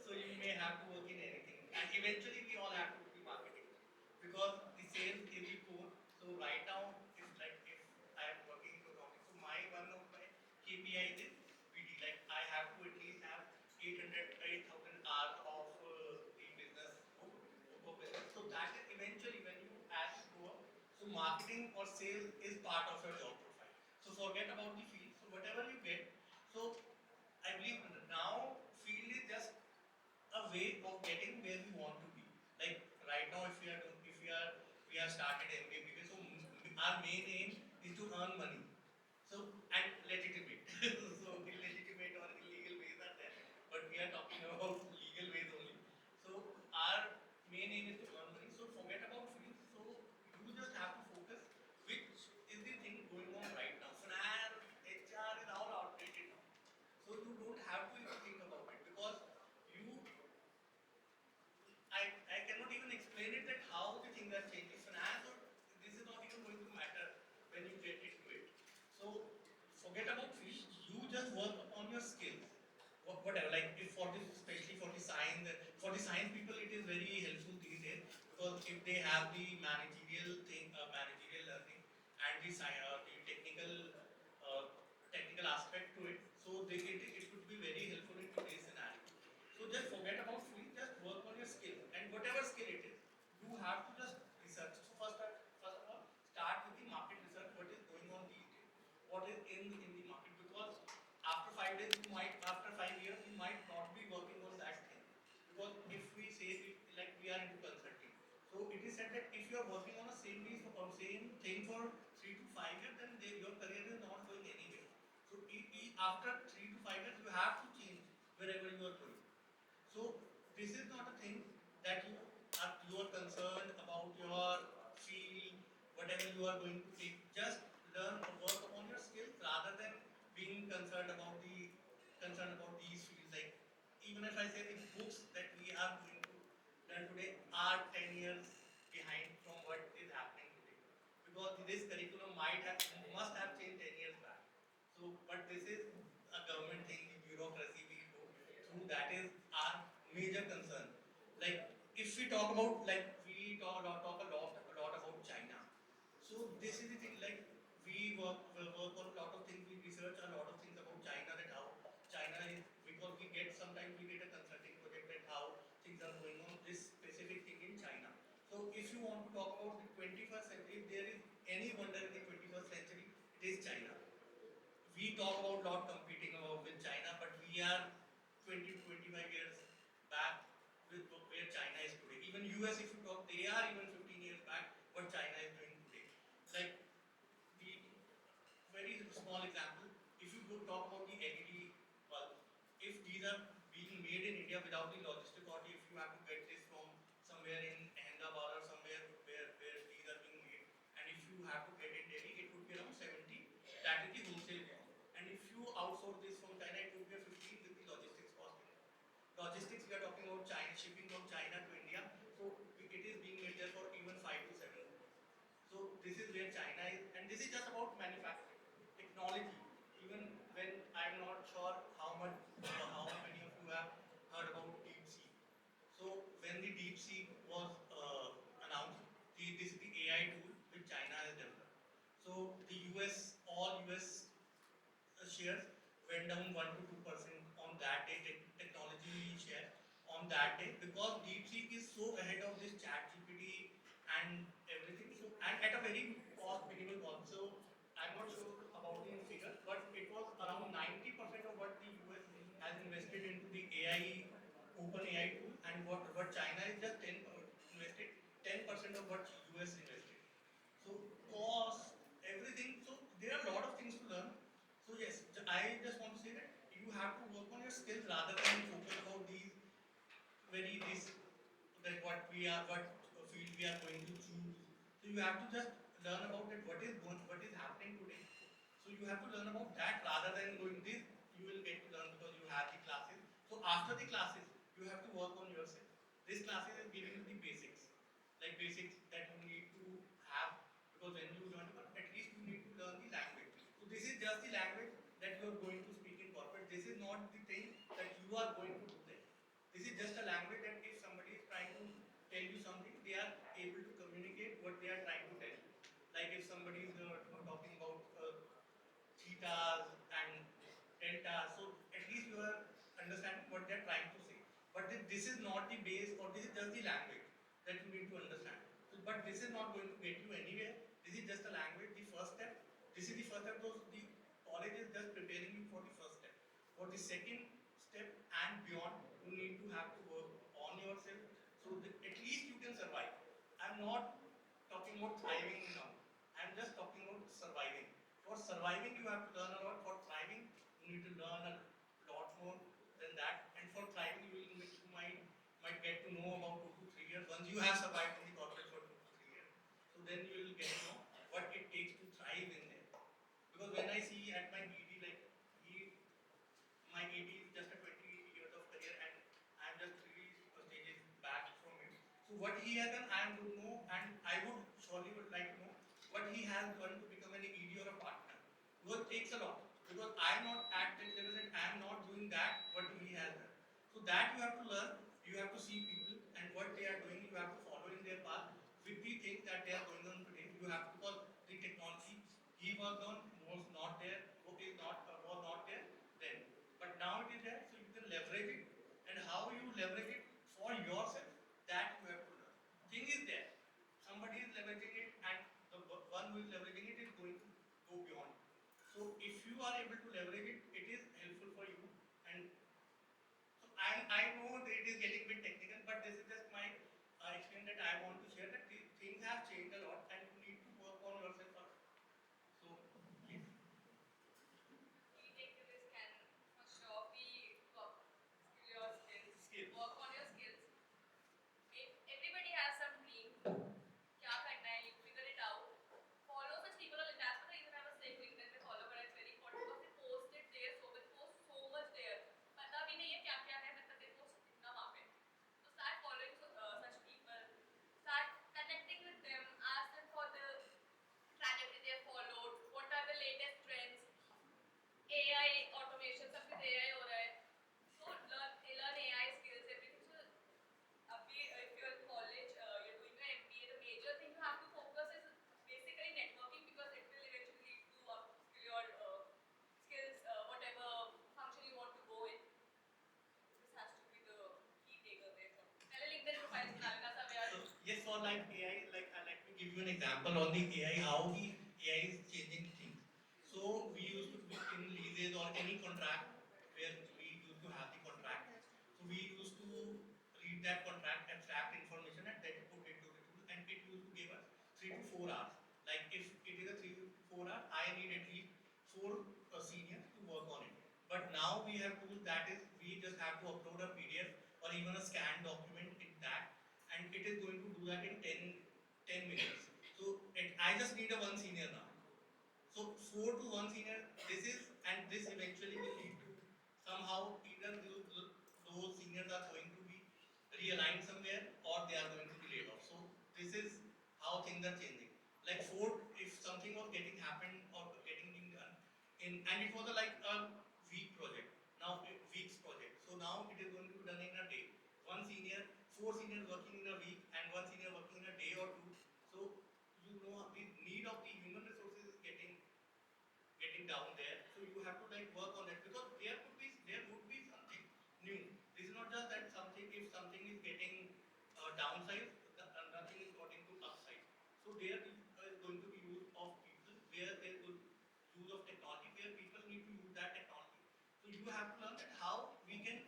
So you may have to work in anything, and eventually we all have to do the marketing because the sales is the core. So right now, if like if I am working into accounting, so my one of my KPIs is BD. Like I have to at least have 8,000 hours of the business book of business. So that is eventually when you as you grow up. So marketing or sales is part of your job profile. So forget about the field. So whatever you get. So I believe now field is just a way of getting where we want to be. Like right now, if we are we have started MBA, so our main aim is to earn money. So and legitimate. So illegitimate or illegal ways are there, but we are talking about legal ways only. So our main aim is to earn money. So forget about fields. So you just have to focus which is the thing going on right now. Finance, HR is all outdated now. So you don't have to even think about it because you I cannot even explain it that how the things are changing. Finance or this is not even going to matter when you get into it. So forget about field. You just work upon your skills. Whatever, like if for this, especially for the science people, it is very helpful these days because if they have the managerial learning and the uh, technical aspect to it, so it would be very helpful in today's scenario. So just forget about field, just work on your skill and whatever skill it is, you have to just research. So first of all, start with the market research. What is going on these days? What is in the market? Because after 5 days, after 5 years, you might not be working on that thing. Because if we say like we are into consulting, so it is said that if you are working on a same thing for 3 to 5 years, then your career is not going anywhere. So after 3 to 5 years, you have to change wherever you are going. So this is not a thing that you are concerned about your field, whatever you are going to take. Just learn or work upon your skills rather than being concerned about these fields. Like even if I say the books that we are going to learn today are 10 years behind from what is happening today. Because this curriculum must have changed 10 years back. So, but this is a government thing, the bureaucracy we go through, that is our major concern. Like, if we talk about, like, a lot about China. So, this is the thing, like, we work on a lot of things, we research a lot of things about China, that how China is, because sometimes we get a consulting project that how things are going on, this specific thing in China. So, if you want to talk about the 21st century, if there is any wonder in the 21st century, it is China. We talk about not competing about with China, but we are 20 to 25 years back with where China is today. Even US, if you talk, they are even 15 years back what China is doing today. Like the very small example, if you go talk about the LED bulb, if these are being made in India without the logistic, or if you have to get this from somewhere in Ahmedabad or somewhere where these are being made, and if you have to get in Delhi, it would be around 70. That is the wholesale cost. And if you outsource this from China, it would be a 15 with the logistics cost. Logistics, we are talking about China, shipping from China to India. So it is being made there for even 5 to 7. So this is where China is, and this is just about manufacturing, technology. Even when I'm not sure how many of you have heard about deep sea. So when the deep sea was announced, this is the AI tool which China has developed. So the all US shares went down 1 to 2% on that day, technology share on that day, because DeepSeek is so ahead of this chat GPT and everything. So, and at a very minimal cost. So I'm not sure about the figure, but it was around 90% of what the US has invested into the AI, open AI tool, and what China is just invested 10% of what US invested. So cost, everything. So there are a lot of things to learn. So yes, I just want to say that you have to work on your skills rather than focus about these very this that what field we are going to choose. So you have to just learn about it. What is happening today. So you have to learn about that rather than going this. You will get to learn because you have the classes. So after the classes, you have to work on yourself. This classes is giving you the basics, like basics that you need to have because when you join, at least you need to learn the language. So this is just the language that you are going to speak in corporate. This is not the thing that you are going to do there. This is just a language that if somebody is trying to tell you something, they are able to communicate what they are trying to tell you. Like if somebody is talking about cheetahs and deltas, so at least you are understanding what they are trying to say. But this is not the base, or this is just the language that you need to understand. So, but this is not going to get you anywhere. This is just a language, the first step. This is the first step. Those the college is just preparing you for the first step. For the second step and beyond, you need to have to work on yourself so that at least you can survive. I'm not talking about thriving now. I'm just talking about surviving. For surviving, you have to learn a lot. For thriving, you need to learn a lot more than that. And for thriving, you might get to know about 2 to 3 years. Once you have survived in the corporate for 2 to 3 years, so then you will get to know what it takes to thrive in there. Because when I see at my BD, like he my AD is just a 20 years of career and I am just 3 stages back from him. So what he has done, I am to know and I would surely would like to know what he has done to become an ED or a partner. Because it takes a lot. Because I am not at that level and I am not doing that what he has done. So that you have to learn, you have to see people and what they are doing, you have to follow in their path with the things that they are going on today. You have to, because the technology he worked on was not there, was not there then. But now it is there, so you can leverage it. And how you leverage it for yourself, that you have to learn. Thing is there. Somebody is leveraging it, and the one who is leveraging it is going to go beyond. So if you are able to leverage it, it is helpful for you. And so I know that it is getting a bit technical, but this is just my experience that I want to share that things have changed a lot, and you need to work on yourself first. So please. We take the risk and for sure we skill your skills, Skills. work on your skills. If everybody has some dream, क्या करना है, you figure it out. Follow such people on LinkedIn. That's what I even I was saying LinkedIn में follow करना is very important because they post it there, so they post so much there. पता भी नहीं है क्या क्या है, मतलब they post इतना वहाँ पे. So start following such people. Start connecting with them. Ask them for the trajectory they followed. What are the latest trends? AI automation, सब कुछ AI हो रहा है. So learn AI skills, everything. So if you're in college, you're doing an MBA, the major thing you have to focus is basically networking because it will eventually lead to upskill your skills, whatever function you want to go in. This has to be the key takeaway from. पहले LinkedIn profiles बना लेना सब यार. So yes, for like AI, like let me give you an example on the AI, how the AI is changing things. So we used to be in leases or any contract where we used to have the contract. So we used to read that contract, abstract information, and then put it to the tool, and it used to give us 3 to 4 hours. Like if it is a 3 to 4 hour, I need at least four seniors to work on it. But now we have tools that is we just have to upload a PDF or even a scanned document in that, and it is going to do that in 10 minutes. So I just need a one senior now. So 4 to 1 senior, this is, and this eventually will lead to somehow either those seniors are going to be realigned somewhere or they are going to be laid off. So this is how things are changing. Like if something was getting happened or getting being done and it was like a week project, now a week's project. So now it is going to be done in a day. One senior, 4 seniors working in a week and one senior working in a day or two. So you know the need of the human resources is getting down there. So you have to like work on it because there would be something new. This is not just that something if something is getting downside, nothing is getting to upside. So there is going to be use of people where there is use of technology where people need to use that technology. So you have to learn that how we can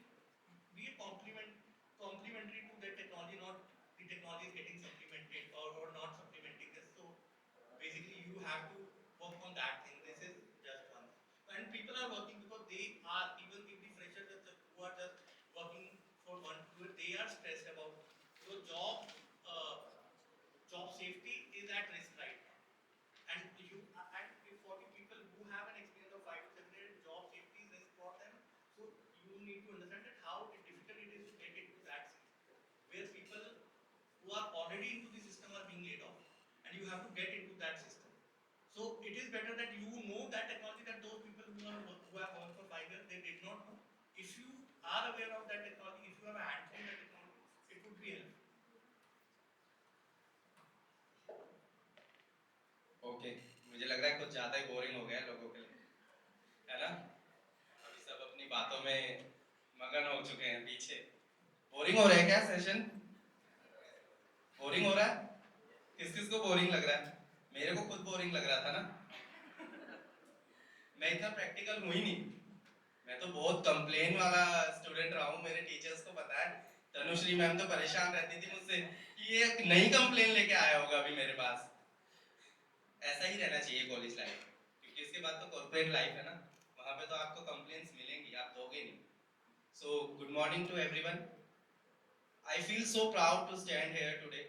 be a complementary to that technology, not the technology is getting supplemented or not supplementing this. So basically you have to work on that thing. This is just one. And people are working because they are, even if the freshers who are just working for 1 2 they are stressed about so job safety is at risk right now. And for the people who have already into the system are being laid off, and you have to get into that system. So it is better that you know that technology, that those people who have worked for 5 years, they did not know. If you are aware of that technology, if you have a hands on that technology, it would be helpful. Okay मुझे लग रहा है कुछ ज़्यादा ही boring हो गया है लोगों के लिए, है ना? अभी सब अपनी बातों में मगन हो चुके हैं पीछे। बोरिंग हो रहा है क्या सेशन? बोरिंग हो रहा है? किस किस को बोरिंग लग रहा है? मेरे को खुद बोरिंग लग रहा था ना। मैं इतना प्रैक्टिकल हूँ ही नहीं। मैं तो बहुत कंप्लेन वाला स्टूडेंट रहा हूँ, मेरे टीचर्स को पता है। तनुश्री मैम तो परेशान रहती थी मुझसे कि ये एक नई कंप्लेन लेके आया होगा अभी मेरे पास। ऐसा ही रहना चाहिए कॉलेज लाइफ, क्योंकि इसके बाद तो कॉर्पोरेट लाइफ है ना, वहाँ पे तो आपको कंप्लेंट्स मिलेंगी, आप दोगे नहीं। So good morning to everyone. I feel so proud to stand here today,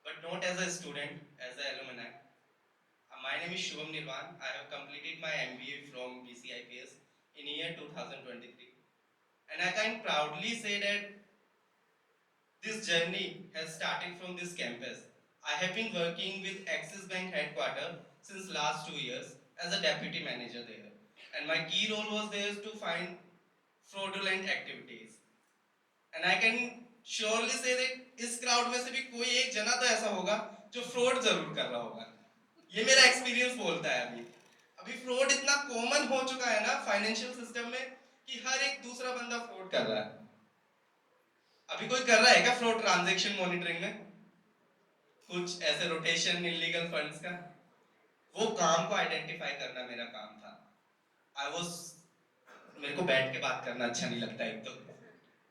but not as a student, as an alumni. My name is Shubham Nirvan. I have completed my MBA from BCIPS in year 2023. And I can proudly say that this journey has started from this campus. I have been working with Axis Bank headquarters since last 2 years as a deputy manager there. And my key role was there to find fraudulent activities. And I can surely say that इस crowd में से भी कोई एक जना तो ऐसा होगा जो फ्रॉड जरूर कर रहा होगा। ये मेरा एक्सपीरियंस बोलता है। अभी अभी फ्रॉड इतना कॉमन हो चुका है ना फाइनेंशियल सिस्टम में कि हर एक दूसरा बंदा फ्रॉड कर रहा है। अभी कोई कर रहा है क्या फ्रॉड ट्रांजैक्शन मॉनिटरिंग में? कुछ ऐसे रोटेशन इलीगल फंड्स का वो काम को आइडेंटिफाई करना मेरा काम था। आई वाज मेरे को बैठ के बात करना अच्छा नहीं लगता। एक तो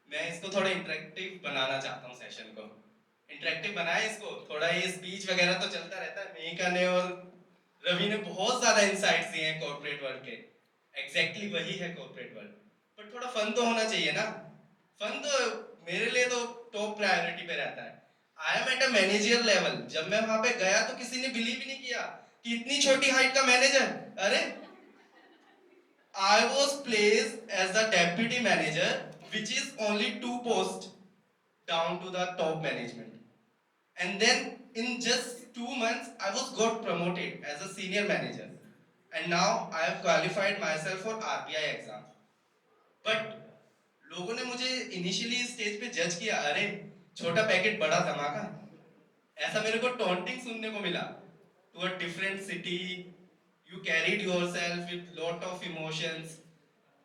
मैं इसको थोड़ा इंटरेक्टिव बनाना चाहता हूँ सेशन को। इंटरेक्टिव बनाए इसको, थोड़ा ये स्पीच वगैरह तो चलता रहता है। मेका ने और रवि ने बहुत ज्यादा इंसाइट्स दिए हैं कॉर्पोरेट वर्ल्ड के। एग्जैक्टली वही है कॉर्पोरेट वर्ल्ड, पर थोड़ा फन तो होना चाहिए ना। फन तो मेरे लिए तो टॉप प्रायोरिटी पे रहता है। I am at a manager level. जब मैं वहां पे गया तो किसी ने बिलीव ही नहीं किया कि इतनी छोटी हाइट का मैनेजर। अरे I was placed as the deputy manager, which is only two posts down to the top management. And then in just 2 months, I was got promoted as a senior manager. And now I have qualified myself for RBI exam. But लोगों ने मुझे initially stage पे जज किया, अरे छोटा packet बड़ा धमाका। ऐसा मेरे को टॉन्टिंग सुनने को मिला। To a different city, you carried yourself with lot of emotions,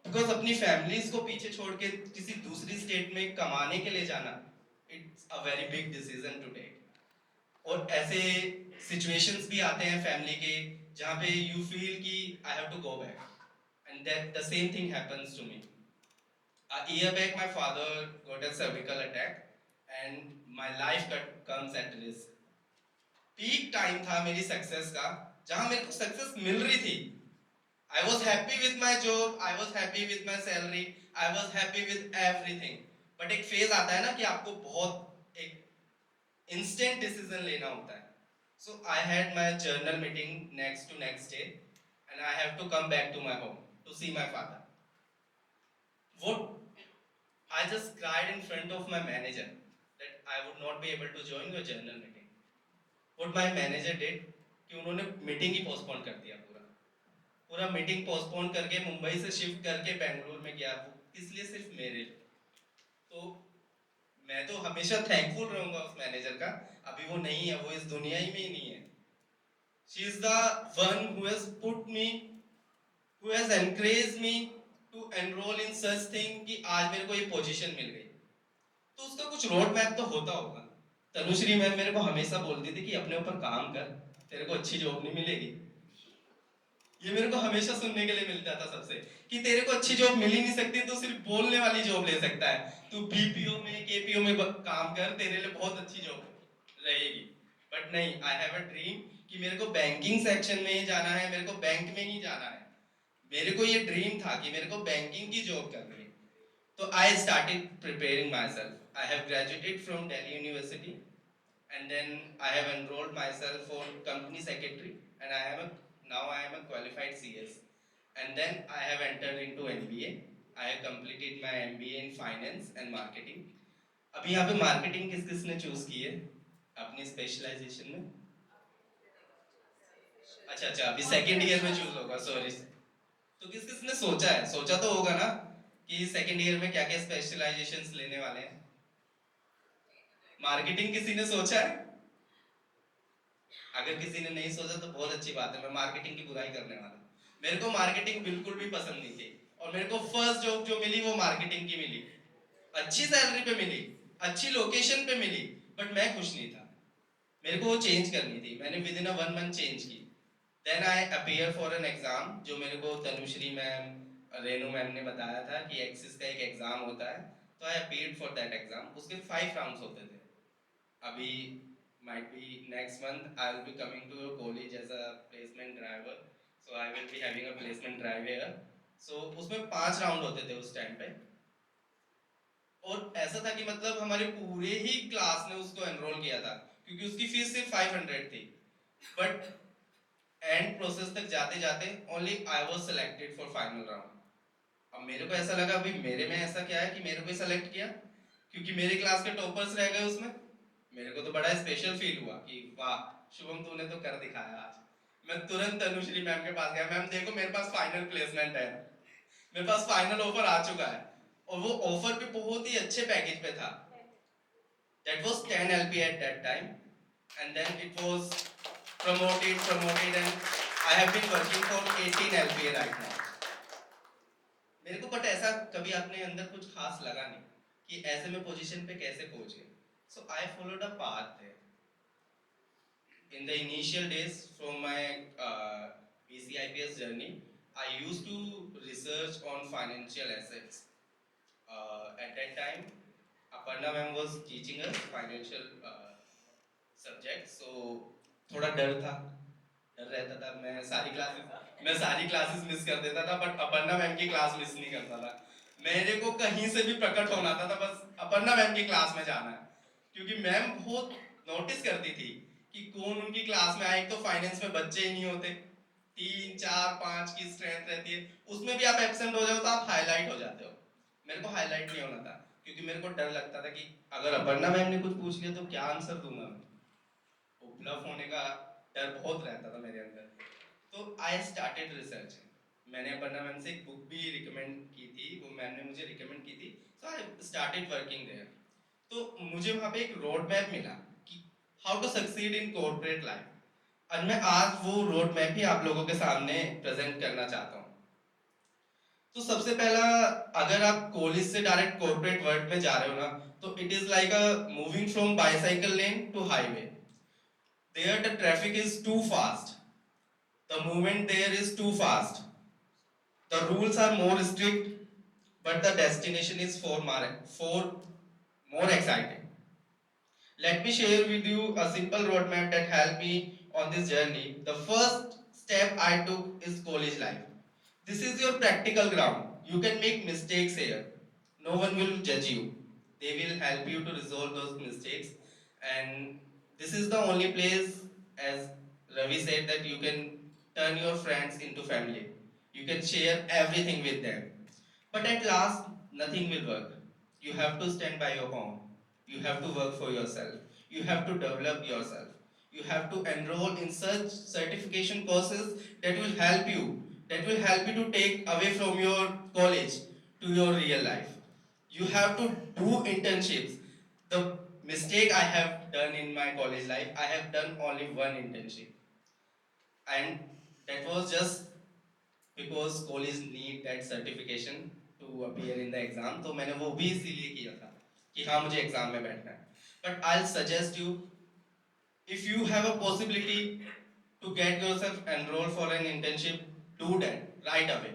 because अपनी फैमिलीज को पीछे छोड़ के किसी दूसरी स्टेट में कमाने के लिए जाना, it's a very big decision to take. और ऐसे सिचुएशंस भी आते हैं फैमिली के जहाँ पे यू फील कि I have to go back, and that the same thing happens to me. A year back my father got a cervical attack and my life comes at risk. Peak time था मेरी success का, जहां मेरे को success मिल रही थी। I was happy with my job, I was happy with my salary, I was happy with everything. But एक phase आता है ना कि आपको बहुत एक इंस्टेंट डिसीजन लेना होता है। So I had my journal meeting next to next day and I have to come back to my home to see my father. वो I just cried in front of my manager that I would not be able to join your journal meeting. What my manager did कि उन्होंने meeting ही postpone कर दिया। पूरा पूरा meeting postpone करके मुंबई से shift करके बेंगलुरु में गया, वो इसलिए सिर्फ मेरे लिए। तो मैं तो हमेशा थैंकफुल रहूंगा उस मैनेजर का। अभी वो नहीं है, वो इस दुनिया ही में ही नहीं है। She is the one who has put me, who has encourage me to enroll in such thing कि आज मेरे को ये पोजीशन मिल गई। तो उसका कुछ रोड मैप तो होता होगा। तनुश्री मैम मेरे को हमेशा बोलती थी कि अपने ऊपर काम कर, तेरे को अच्छी जॉब नहीं मिलेगी। ये मेरे को हमेशा सुनने के लिए मिलता था सबसे कि तेरे को अच्छी जॉब मिल ही नहीं सकती, तो सिर्फ बोलने वाली जॉब ले सकता है, तू बीपीओ में केपीओ में काम कर, तेरे लिए बहुत अच्छी जॉब रहेगी। बट नहीं, आई हैव अ ड्रीम कि मेरे को बैंकिंग सेक्शन में ही जाना है, मेरे को बैंक में ही जाना है। मेरे को ये ड्रीम था कि मेरे को बैंकिंग की जॉब करनी है। So I started preparing myself. I have graduated from Delhi University and then I have enrolled myself for company secretary and now I am a qualified CS. And then I have entered into MBA. I have completed my MBA in finance and marketing. अभी यहाँ पे marketing किस किसने choose की है? अपनी specialisation में? अच्छा अच्छा, अभी और सेकेंड ईयर में चूज freshers होगा, सॉरी। तो किस किस ने सोचा है? सोचा तो होगा ना कि सेकेंड ईयर में क्या क्या स्पेशलाइजेशंस लेने वाले हैं। मार्केटिंग किसी ने सोचा है? अगर किसी ने नहीं सोचा तो बहुत अच्छी बात है, मैं मार्केटिंग की बुराई करने वाला हूं। मेरे को मार्केटिंग बिल्कुल भी पसंद नहीं थी, और मेरे को फर्स्ट जॉब जो मिली वो मार्केटिंग की मिली। अच्छी सैलरी पे मिली, अच्छी लोकेशन पे मिली, बट मैं खुश नहीं था। मेरे को वो चेंज करनी थी, मैंने with in a 1 month change की। Then I appear for an exam, जो मेरे को तनुश्री मैम, रेनू मैम ने बताया था कि एक्सिस का एक एग्जाम होता है। तो आई अपियर्ड फॉर दैट एग्जाम। उसके 5 राउंड्स होते थे। अभी might be next month I will be coming to your college as a placement driver, so I will be having a placement drive here. So उसमें 5 round होते थे उस time पे। और ऐसा था कि मतलब हमारे पूरे ही क्लास ने उसको एनरोल किया था, क्योंकि उसकी फीस सिर्फ 500 थी। बट एंड प्रोसेस तक जाते जाते only I was selected for final round. अब मेरे को ऐसा लगा, अभी मेरे में ऐसा क्या है कि मेरे को ही सेलेक्ट किया, क्योंकि मेरी क्लास के टॉपर्स रह गए उसमें। मेरे को तो बड़ा स्पेशल फील हुआ कि वाह शुभम, तूने तो कर दिखाया आज। मैं तुरंत तनुश्री मैम के पास गया, मैम देखो मेरे पास फाइनल प्लेसमेंट है, मेरे पास फाइनल ऑफर आ चुका है। और वो ऑफर भी बहुत ही अच्छे पैकेज पे था। That was 10 LP at that time, and then it was promoted, and I have been working for 18 LPA right now. मेरे को बट ऐसा कभी अपने अंदर कुछ खास लगा नहीं कि ऐसे में पोजीशन पे कैसे पहुंच गए। So I followed a path there. In the initial days from my BCIPS journey, I used to research on financial assets. At that time, Aparna ma'am was teaching us financial subjects, so थोड़ा डर था, डर रहता था। मैं सारी classes miss कर देता था, बट अपर्णा मैम की क्लास मिस नहीं करता था। मेरे को कहीं से भी प्रकट होना था बस अपर्णा मैम की क्लास में जाना है, क्योंकि मैम बहुत नोटिस करती थी कि कौन उनकी क्लास में आए। एक तो फाइनेंस में बच्चे ही नहीं होते, 3 4 5 की स्ट्रेंथ रहती है, उसमें भी आप एब्सेंट हो जाओ तो आप हाईलाइट हो जाते हो। मेरे को हाईलाइट नहीं होना था, क्योंकि मेरे को डर लगता था कि अगर अपर्णा मैम ने कुछ पूछ लिया तो क्या आंसर दूंगा मैं। वो ब्लफ होने का डर बहुत रहता था मेरे अंदर। तो आई स्टार्टेड रिसर्चिंग। मैंने अपर्णा मैम से एक बुक भी रिकमेंड की थी, वो मैम ने मुझे रिकमेंड की थी। So I started working there. तो मुझे वहाँ पे एक रोड मैप मिला कि how to succeed in corporate life. और मैं आज वो रोड मैप ही आप लोगों के सामने प्रेजेंट करना चाहता हूँ। तो सबसे पहला, अगर आप कॉलेज से डायरेक्ट कॉर्पोरेट वर्ल्ड में जा रहे हो ना, तो it is like a moving from bicycle lane to highway. There the traffic is too fast. The movement there is too fast. The rules are more strict, but the destination is far more exciting. Let me share with you a simple roadmap that helped me on this journey. The first step I took is college life. This is your practical ground. You can make mistakes here. No one will judge you. They will help you to resolve those mistakes. And this is the only place, as Ravi said, that you can turn your friends into family. You can share everything with them. But at last, nothing will work. You have to stand by your own. You have to work for yourself. You have to develop yourself. You have to enroll in such certification courses that will help you to take away from your college to your real life. You have to do internships. The mistake I have done in my college life, I have done only one internship. And that was just because college need that certification to appear in the exam, तो मैंने वो भी इसीलिए किया था कि हाँ मुझे एग्जाम में बैठना है। But I'll suggest you, if you have a possibility to get yourself enrolled for an internship, do that right away.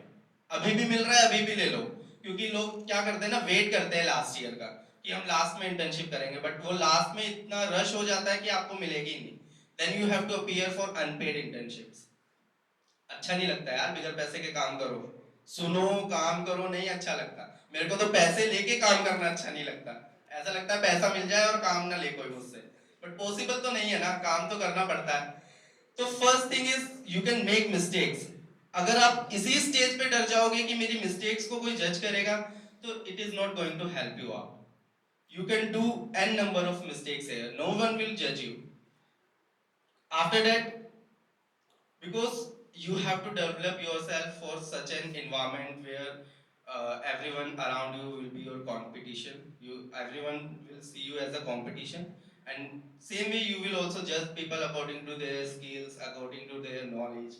अभी भी मिल रहा है, अभी भी ले लो। क्योंकि लोग क्या करते हैं ना, वेट करते हैं लास्ट ईयर का कि हम लास्ट में इंटर्नशिप करेंगे, बट वो लास्ट में इतना रश हो जाता है कि आपको मिलेगी ही नहीं। Then you have to appear for unpaid internships. अच्छा नहीं लगता यार, बिगर पैसे के काम करो, सुनो, काम करो, नहीं अच्छा लगता। मेरे को तो पैसे लेके काम करना अच्छा नहीं लगता। ऐसा लगता है पैसा मिल जाए और काम ना ले कोई मुझसे, बट पॉसिबल तो नहीं है ना, काम तो करना पड़ता है। तो first thing is you can make mistakes. अगर आप इसी स्टेज पे डर जाओगे कि मेरी मिस्टेक्स को कोई जज करेगा, तो it is not going to help you out. You can do n number of mistakes here. No one will judge you. After that, because you have to develop yourself for such an environment where everyone around you will be your competition. Everyone will see you as a competition, and same way you will also judge people according to their skills, according to their knowledge.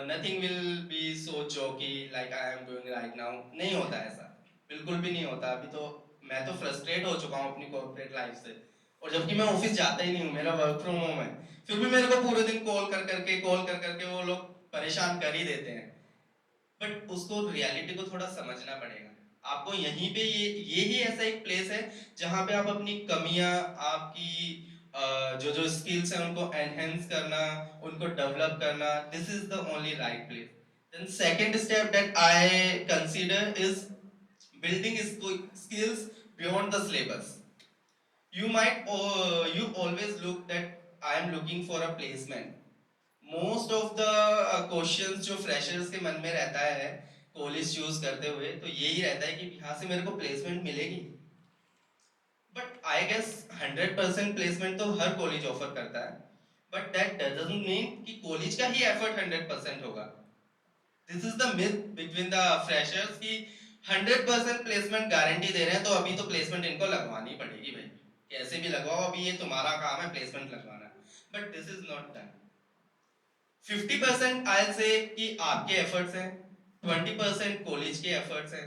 Nothing will be so jokey like I am doing right now. नहीं होता ऐसा, बिल्कुल भी नहीं होता. अभी तो मैं तो फ्रस्ट्रेट हो चुका हूँ अपनी कॉर्पोरेट लाइफ से, और जबकि मैं ऑफिस जाता ही नहीं हूँ, मेरा वर्क फ्रॉम होम है, फिर भी मेरे को पूरे दिन कॉल कर करके वो लोग परेशान कर ही देते हैं. बट उसको रियलिटी को थोड़ा समझना पड़ेगा. आपको यहीं पे ये ही ऐसा एक प्लेस है जहाँ पे आप अपनी कमियां, आपकी जो जो स्किल्स हैं उनको एनहेंस करना, उनको डेवलप करना, this is the only right place. Then second step that I consider is building skills beyond the syllabus. You always look that I am looking for a placement. Most of the questions जो freshers के मन में रहता है college choose करते हुए, तो यही रहता है कि यहाँ से मेरे को प्लेसमेंट मिलेगी. बट आई गेस 100% प्लेसमेंट तो हर कॉलेज ऑफर करता है, बट दैट डजंट मीन कि कॉलेज का ही एफर्ट 100% होगा. This is the myth between the freshers कि 100% प्लेसमेंट गारंटी दे रहे हैं, तो अभी तो प्लेसमेंट इनको लगवानी पड़ेगी भाई, कैसे भी लगवाओ, अभी ये तुम्हारा काम है प्लेसमेंट लगवाना. But this is not done. 50% आई से कि आपके एफर्ट्स हैं, 20% कॉलेज के एफर्ट्स हैं.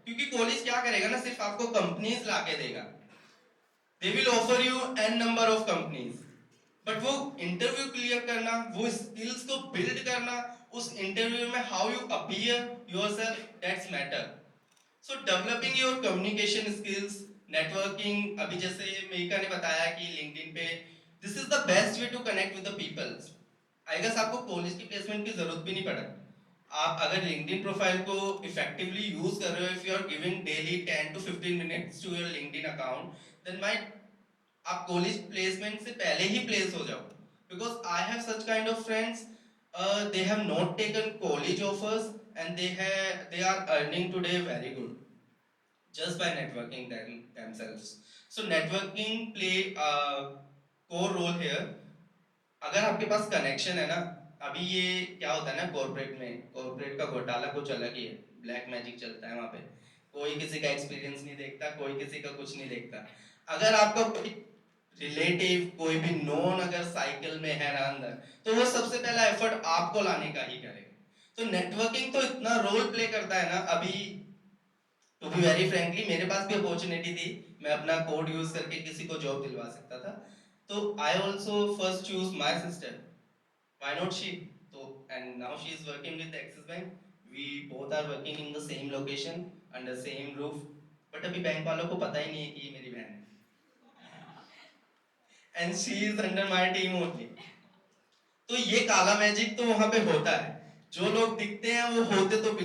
क्योंकि कॉलेज क्या करेगा ना, सिर्फ आपको कंपनीज लाके देगा. They will offer you an number of companies, but वो इंटरव्यू क्लियर करना, वो स्किल्स को बिल्ड करना, उस इंटरव्यू में how you appear yourself, that's matter. So developing your communication skills, networking, अभी जैसे मेका ने बताया कि लिंक्डइन पे this is the best way to connect with the peoples. I guess आपको कॉलेज की प्लेसमेंट की जरूरत भी नहीं पड़ा. आप अगर लिंक्डइन प्रोफाइल को इफेक्टिवली यूज कर रहे हो, if you are giving daily 10 to 15 minutes to your LinkedIn account, then might आप कॉलेज प्लेसमेंट से पहले ही प्लेस हो जाओ. Because I have such kind of friends, they have not taken college offers and they are earning today very good just by networking themselves. So networking play a core role here. अगर आपके पास connection है ना, अभी ये क्या होता है ना, कॉर्पोरेट का घोटाला कुछ अलग ही है. ब्लैक मैजिक चलता है वहां पे. कोई किसी का एक्सपीरियंस नहीं देखता, कोई किसी का कुछ नहीं देखता. अगर आपका कोई रिलेटिव, कोई भी नोन अगर साइकिल में है ना अंदर, तो वो सबसे पहला एफर्ट आपको लाने का ही करेगा. तो नेटवर्किंग तो इतना रोल प्ले करता है ना. अभी टू बी वेरी फ्रेंकली मेरे पास भी अपॉर्चुनिटी थी, मैं अपना कोड यूज करके किसी को जॉब दिलवा सकता था. तो I also first choose my sister. Why not she? तो and now she is working with Axis bank. We both are working in the same location, under same roof. But अभी bank वालों को पता ही नहीं है कि ये मेरी बहन है, and she is under my team only. तो ये काला मैजिक तो वहां पे होता है. जो लोग दिखते हैं वो होते तो